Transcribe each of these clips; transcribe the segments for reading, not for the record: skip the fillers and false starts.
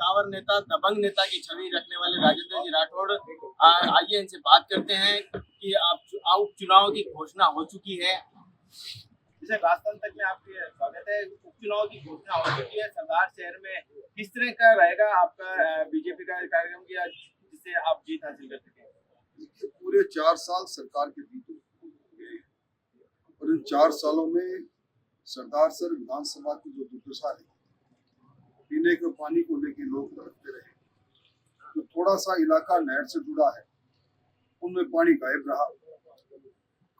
कद्दावर नेता, दबंग नेता की छवि रखने वाले राजेंद्र जी राठौड़, आइए इनसे बात करते हैं कि अब उपचुनाव की घोषणा हो चुकी है। जैसे राजस्थान तक में आपके स्वागत है। उपचुनाव की घोषणा हो चुकी है, सरदार शहर में किस तरह का रहेगा आपका बीजेपी का कार्यक्रम किया जिससे आप जीत हासिल कर सकें? पूरे 4 साल सरकार के बीते और इन 4 सालों में सरदार सर विधानसभा की जो दुर्दशा है, पीने के पानी को लेकर लोग तड़पते रहे। जो थोड़ा सा इलाका नहर से जुड़ा है उनमें पानी गायब रहा।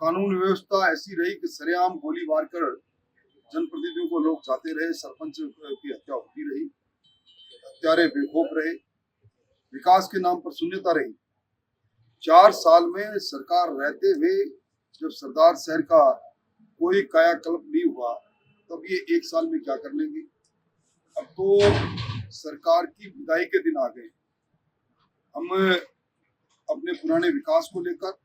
कानून व्यवस्था ऐसी रही कि सरेआम गोलीबार कर जनप्रतिनिधियों को लोग जाते रहे, सरपंच की हत्या होती रही, हत्यारे बेखौफ रहे, विकास के नाम पर शून्यता रही। 4 साल में सरकार रहते हुए जब सरदार शहर का कोई कायाकल्प नहीं हुआ, तब ये 1 साल में क्या कर लेंगे। अब तो सरकार की विदाई के दिन आ गए। हम अपने पुराने विकास को लेकर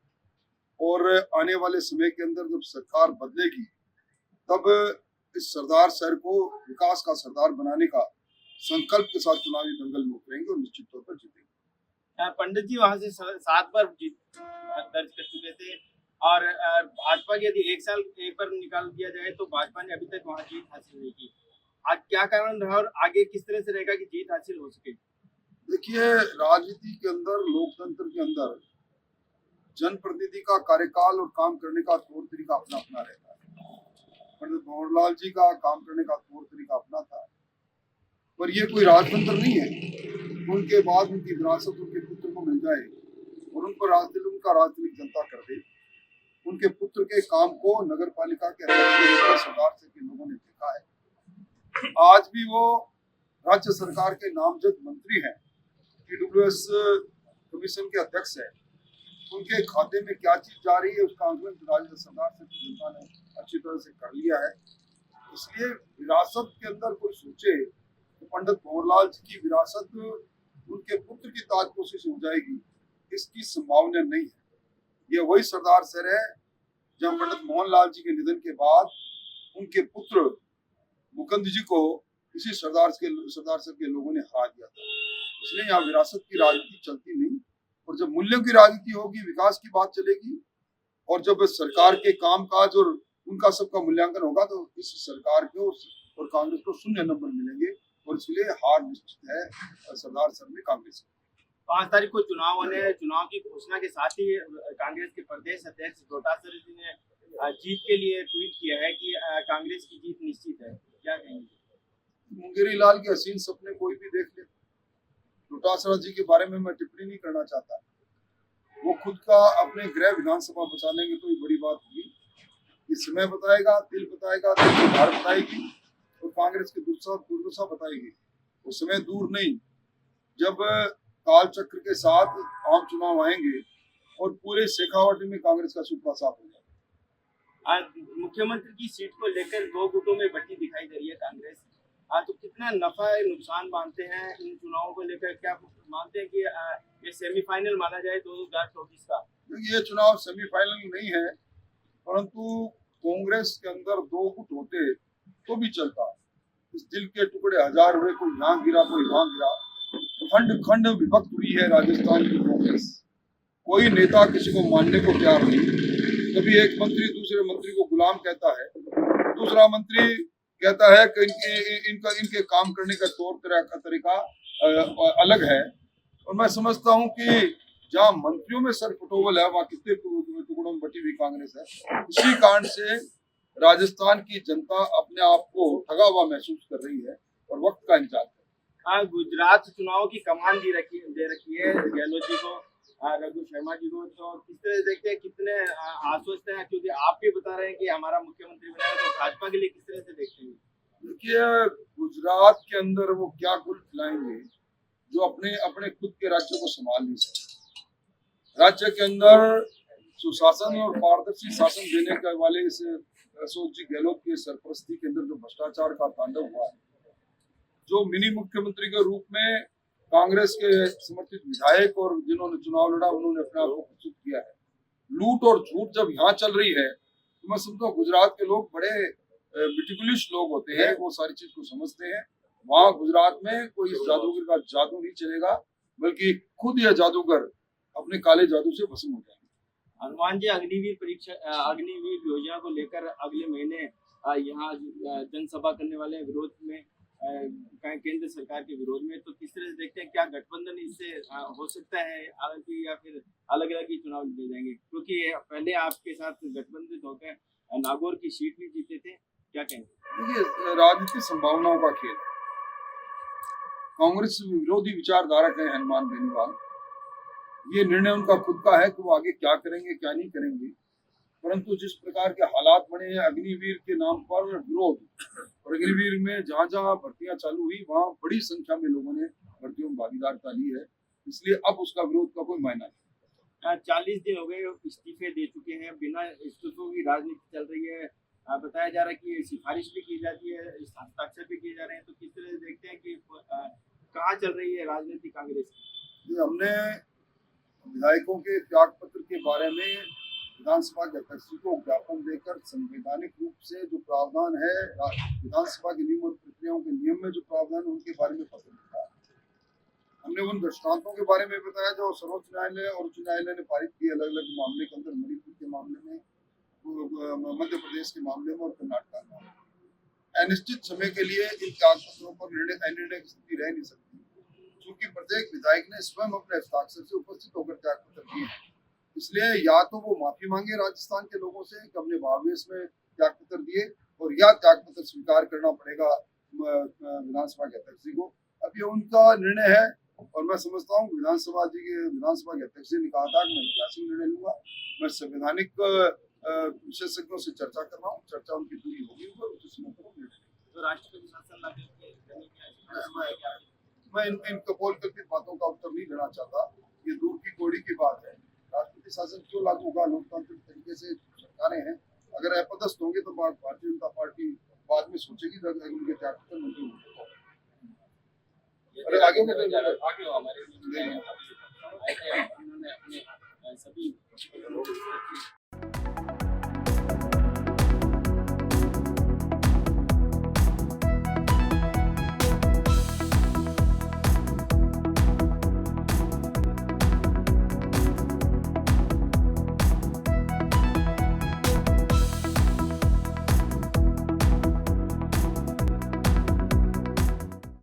और आने वाले समय के अंदर जब सरकार बदलेगी, तब इस सरदार शहर को विकास का सरदार बनाने का संकल्प के साथ चुनावी दंगल में उतरेंगे और निश्चित तौर पर जीतेंगे। पंडित जी वहां से 7 बार जीत दर्ज कर चुके थे और भाजपा की यदि 1 साल एक बार निकाल दिया जाए तो भाजपा ने अभी तक वहां जीत हासिल नहीं की। आज क्या कारण रहा और आगे किस तरह से रहेगा कि जीत हासिल हो सके? देखिए, राजनीति के अंदर, लोकतंत्र के अंदर जनप्रतिनिधि का कार्यकाल और काम करने का तौर तरीका अपना अपना रहता है। पंडित भंवरलाल जी का काम करने का तौर तरीका अपना था, पर ये कोई राजतंत्र नहीं है। उनके बाद उनकी विरासत उनके पुत्र को मिल जाए और उन पर उनका राजनीतिक जनता कर दे। उनके पुत्र के काम को नगर पालिका के अध्यक्ष सरदार के लोगों ने देखा है। आज भी वो राज्य सरकार के नामजद मंत्री हैं, PWS कमीशन के अध्यक्ष है। उनके खाते में क्या चीज जा रही है उसका आंकलन राज्य सरकार से जनता ने अच्छी तरह से कर लिया है। इसलिए विरासत के अंदर कोई सोचे तो पंडित भंवरलाल जी की विरासत उनके पुत्र की ताजपोशी से हो जाएगी, इसकी संभावना नहीं है। यह वही सरदार शहर है जहाँ पंडित मोहनलाल जी के निधन के बाद उनके पुत्र मुकुंद जी को इसी सरदार शहर के लोगों ने हरा दिया था। इसलिए यहाँ विरासत की राजनीति चलती नहीं, और जब मूल्यों की राजनीति होगी, विकास की बात चलेगी, और जब सरकार के कामकाज और उनका सबका मूल्यांकन होगा, तो इस सरकार को और कांग्रेस को 0 नंबर मिलेंगे, और इसलिए हार निश्चित है सरदार शहर में कांग्रेस। 5 तारीख को चुनाव होने, चुनाव की घोषणा के साथ ही कांग्रेस के प्रदेश अध्यक्ष डोटासरा जी ने जीत के लिए ट्वीट किया है कि कांग्रेस की जीत निश्चित है। क्या कहेंगे? मुंगेरी लाल के हसीन सपने कोई भी देख ले। डोटासरा जी के बारे में मैं टिप्पणी नहीं करना चाहता। वो खुद का अपने गृह विधानसभा बचा लेंगे तो ये बड़ी बात होगी। ये समय बताएगा, दिल बताएगा, दिल की धार बताएगी और कांग्रेस की दुर्दशा बताएगी। वो समय दूर नहीं जब काल चक्र के साथ आम चुनाव आएंगे और पूरे शेखावाटी में कांग्रेस का सुपड़ा साफ हो जाएगा। मुख्यमंत्री की सीट को लेकर 2 गुटों में बटी दिखाई दे रही है कांग्रेस। तो कितना नफा नुकसान मानते हैं इन चुनावों को लेकर? क्या मानते हैं कि ये सेमीफाइनल माना जाए 2024 का? ये चुनाव सेमीफाइनल नहीं है, परंतु कांग्रेस के अंदर 2 गुट होते तो भी चलता। इस दिल के टुकड़े हजार हुए, कोई यहाँ गिरा कोई वहां गिरा, खंड खंड विभक्त हुई है राजस्थान की कांग्रेस। कोई नेता किसी को मानने को तैयार नहीं। कभी एक मंत्री दूसरे मंत्री को गुलाम कहता है, दूसरा मंत्री कहता है कि इनके काम करने का तौर तरीका अलग है। और मैं समझता हूं कि जहां मंत्रियों में सर फुटोवल है, वहां कितने टुकड़ों में बटी हुई कांग्रेस है। इसी कारण से राजस्थान की जनता अपने आप को ठगा हुआ महसूस कर रही है और वक्त का इंतजार है। गुजरात चुनाव की कमान दे रखी है गहलोत जी को, रघु शर्मा जी को, तो किस तरह देखते हैं, कितने आश्वस्त हैं? क्योंकि आप भी बता रहे हैं कि हमारा मुख्यमंत्री बना है, तो भाजपा के लिए किस तरह से देखते हैं? देखिए, गुजरात के अंदर वो क्या गुल खिलाएंगे जो अपने खुद के राज्य को संभाल नहीं सकते। राज्य के अंदर सुशासन और पारदर्शी शासन देने के वाले इस अशोक जी गहलोत की सरपरस्ती के अंदर जो भ्रष्टाचार का तांडव हुआ है, जो मिनी मुख्यमंत्री के रूप में कांग्रेस के समर्थित विधायक और जिन्होंने चुनाव लड़ा उन्होंने अपने आप को प्रस्तुत किया है। लूट और झूठ जब यहाँ चल रही है तो मैं समझता हूँ गुजरात के लोग बड़े मेटिकुलस लोग होते हैं, वो सारी चीज को समझते हैं। वहां गुजरात में कोई इस जादूगर का जादू नहीं चलेगा, बल्कि खुद यह जादूगर अपने काले जादू से भस्म हो जाएंगे। हनुमान जी, अग्निवीर योजना को लेकर अगले महीने यहाँ जनसभा करने वाले हैं विरोध में, केंद्र सरकार के विरोध में, तो किस तरह से देखते हैं, क्या गठबंधन इससे हो सकता है हालांकि, या फिर अलग अलग ही चुनाव लड़े जाएंगे? क्योंकि पहले आपके साथ गठबंधन होकर नागौर की सीट भी जीते थे, क्या कहेंगे? देखिए, राजनीति संभावनाओं का खेल है। कांग्रेस विरोधी विचारधारा के हनुमान बेनीवाल, ये निर्णय उनका खुद का है कि वो आगे क्या करेंगे क्या नहीं करेंगे, परंतु जिस प्रकार के हालात बने हैं अग्निवीर के नाम पर विरोध, और अग्निवीर में जहां जहां भर्तियां चालू हुई वहां बड़ी संख्या में लोगों ने भर्तियों में भागीदारता ली है, इसलिए अब उसका विरोध का कोई मायना नहीं। 40 दिन हो गए इस्तीफे दे चुके हैं, बिना इस्तीफों की राजनीति चल रही है। बताया जा रहा है कि सिफारिश भी की जाती है, हस्ताक्षर भी किए जा रहे हैं, तो किस तरह से देखते हैं कि कहाँ चल रही है राजनीति कांग्रेस की? हमने विधायकों के त्याग पत्र के बारे में विधानसभा के अध्यक्ष को ज्ञापन देकर संवैधानिक रूप से जो प्रावधान है विधानसभा के नियम और प्रक्रियाओं के नियम में जो प्रावधान है उनके बारे में पत्र लिखा। हमने उन दृष्टांतों के बारे में बताया जो सर्वोच्च न्यायालय और उच्च न्यायालय ने पारित किए अलग अलग मामले के अंदर, मणिपुर के मामले में, मध्य प्रदेश के मामले में और कर्नाटक के मामले में। अनिश्चित समय के लिए इन त्याग पत्रों पर निर्णय की स्थिति रह नहीं सकती, क्योंकि प्रत्येक विधायक ने स्वयं अपने हस्ताक्षर से उपस्थित होकर त्याग पत्र दिए हैं। इसलिए या तो वो माफी मांगे राजस्थान के लोगों से कि हमने भावेश में त्याग पत्र दिए, और या त्याग पत्र स्वीकार करना पड़ेगा विधानसभा के अध्यक्ष जी को। अब ये उनका निर्णय है, और मैं समझता हूँ विधानसभा के अध्यक्ष जी ने कहा था कि मैं ऐतिहासिक निर्णय लूंगा। मैं संवैधानिक विशेषज्ञों से चर्चा कर रहा हूँ, चर्चा उनकी पूरी होगी उस समय पर निर्णय। तो राष्ट्रपति शासन मैं इन कपोलकल्पित बातों का उत्तर नहीं देना चाहता, ये दूर की कौड़ी की बात है। राष्ट्रपति शासन क्यों लागू होगा? लोकतांत्रिक तरीके से सरकारें हैं, अगर अपदस्थ होंगे तो भारतीय जनता पार्टी बाद में सोचेगी जब उनके त्याग पत्र मंजूर होंगे। आगे हमारे सभी